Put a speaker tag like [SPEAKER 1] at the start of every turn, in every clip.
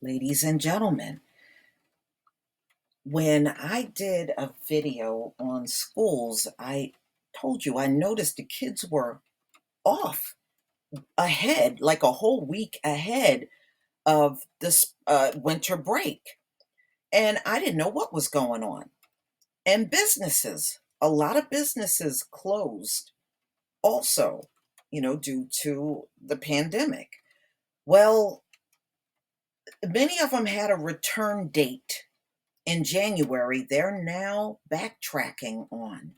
[SPEAKER 1] Ladies and gentlemen, when I did a video on schools, I told you I noticed the kids were off ahead, like a whole week ahead of this winter break. And I didn't know what was going on. And businesses, a lot of businesses closed also, due to the pandemic. Well, many of them had a return date in January. They're now backtracking on.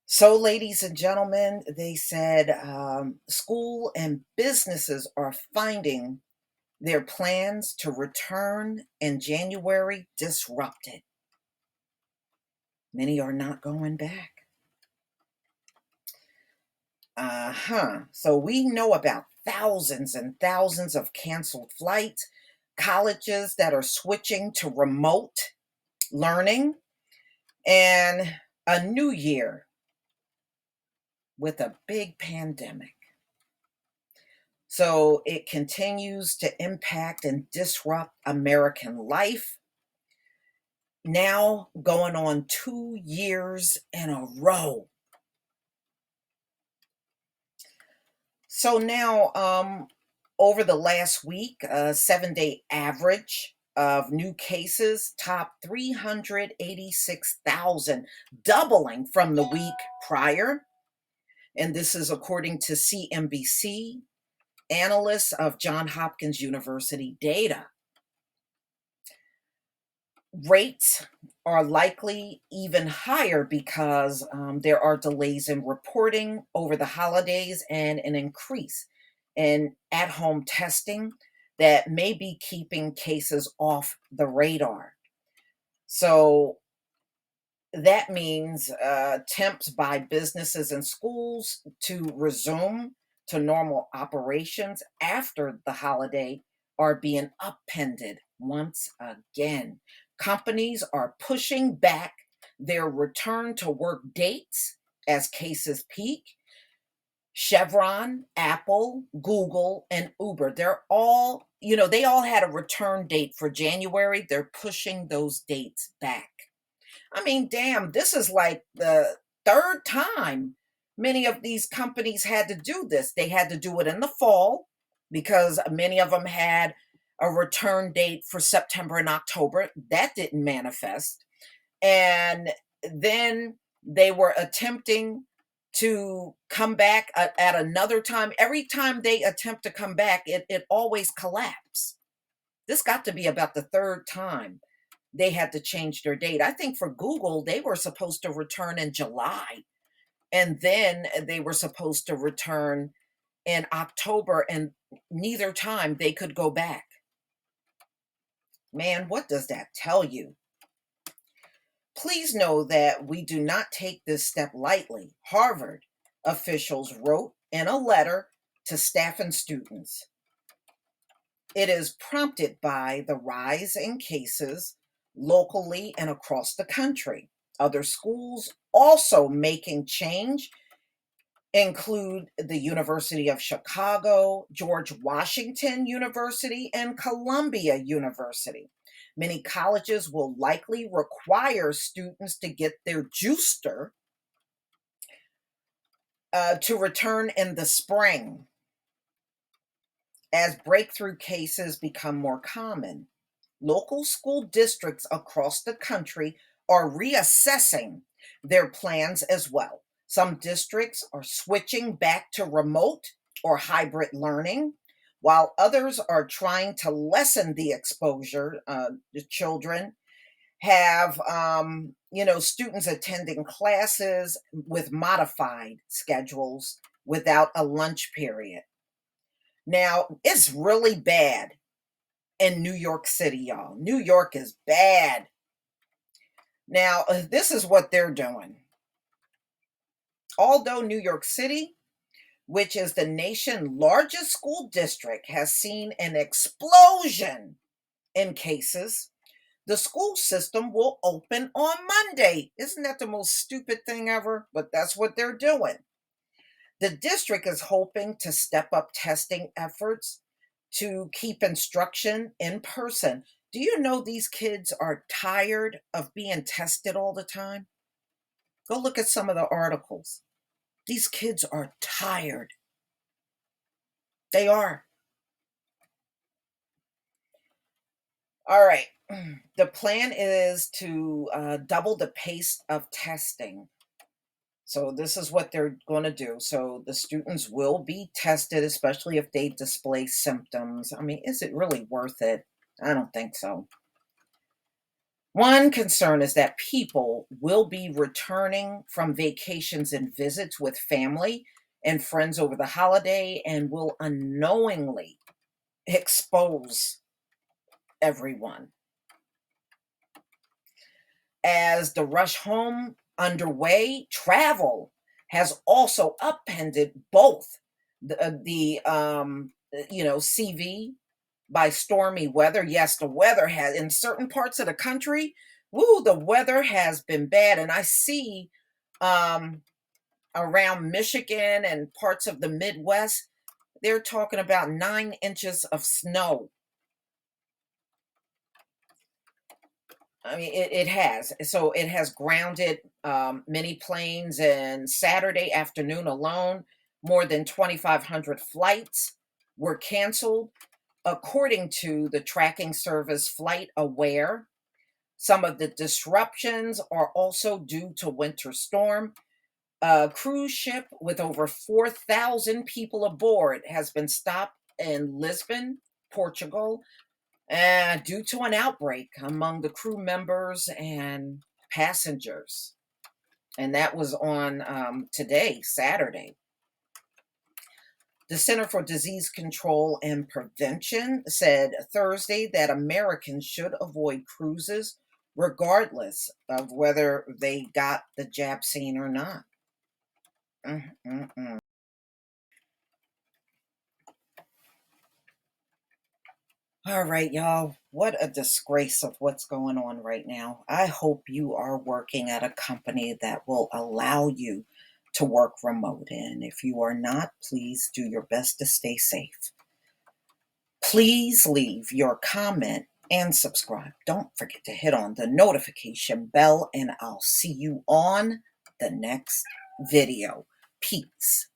[SPEAKER 1] So, ladies and gentlemen, they said school and businesses are finding their plans to return in January disrupted. Many are not going back. So, we know about thousands and thousands of canceled flights, colleges that are switching to remote learning, and a new year with a big pandemic. So it continues to impact and disrupt American life. Now going on 2 years in a row. So now, over the last week, 7-day average of new cases topped 386,000, doubling from the week prior. And this is according to CNBC, analysts of Johns Hopkins University data. Rates are likely even higher because there are delays in reporting over the holidays and an increase in at home testing that may be keeping cases off the radar. So that means attempts by businesses and schools to resume to normal operations after the holiday are being upended once again. Companies are pushing back their return to work dates as cases peak. Chevron, Apple, Google, and Uber, they all had a return date for January. They're pushing those dates back. I mean, damn, this is like the third time many of these companies had to do this. They had to do it in the fall because many of them had a return date for September and October. That didn't manifest. And then they were attempting to come back at another time. Every time they attempt to come back, it always collapses. This got to be about the third time they had to change their date. I think for Google, they were supposed to return in July, and then they were supposed to return in October, and neither time they could go back. Man, what does that tell you? Please know that we do not take this step lightly. Harvard officials wrote in a letter to staff and students. It is prompted by the rise in cases locally and across the country. Other schools also making change include the University of Chicago, George Washington University, and Columbia University. Many colleges will likely require students to get their juicer to return in the spring as breakthrough cases become more common. Local school districts across the country are reassessing their plans as well. Some districts are switching back to remote or hybrid learning, while others are trying to lessen the exposure. The children have, students attending classes with modified schedules without a lunch period. Now, it's really bad in New York City, y'all. New York is bad. Now, this is what they're doing. Although New York City, which is the nation's largest school district, has seen an explosion in cases, the school system will open on Monday. Isn't that the most stupid thing ever? But that's what they're doing. The district is hoping to step up testing efforts to keep instruction in person. Do you know these kids are tired of being tested all the time? Go look at some of the articles. These kids are tired. They are. All right. The plan is to double the pace of testing. So, this is what they're going to do. So, the students will be tested, especially if they display symptoms. I mean, is it really worth it? I don't think so. One concern is that people will be returning from vacations and visits with family and friends over the holiday and will unknowingly expose everyone. As the rush home underway, travel has also upended both the CV by stormy weather. Yes, the weather has in certain parts of the country. Woo, the weather has been bad, and I see um, around Michigan and parts of the Midwest, they're talking about 9 inches of snow. I mean, it has. So it has grounded many planes, and Saturday afternoon alone, more than 2,500 flights were canceled, according to the tracking service Flight Aware. Some of the disruptions are also due to winter storm. A cruise ship with over 4,000 people aboard has been stopped in Lisbon, Portugal, due to an outbreak among the crew members and passengers. And that was on today, Saturday. The Center for Disease Control and Prevention said Thursday that Americans should avoid cruises regardless of whether they got the jab seen or not. Mm-mm-mm. All right, y'all. What a disgrace of what's going on right now. I hope you are working at a company that will allow you to work remote. And if you are not, please do your best to stay safe. Please leave your comment and subscribe. Don't forget to hit on the notification bell, and I'll see you on the next video. Peace.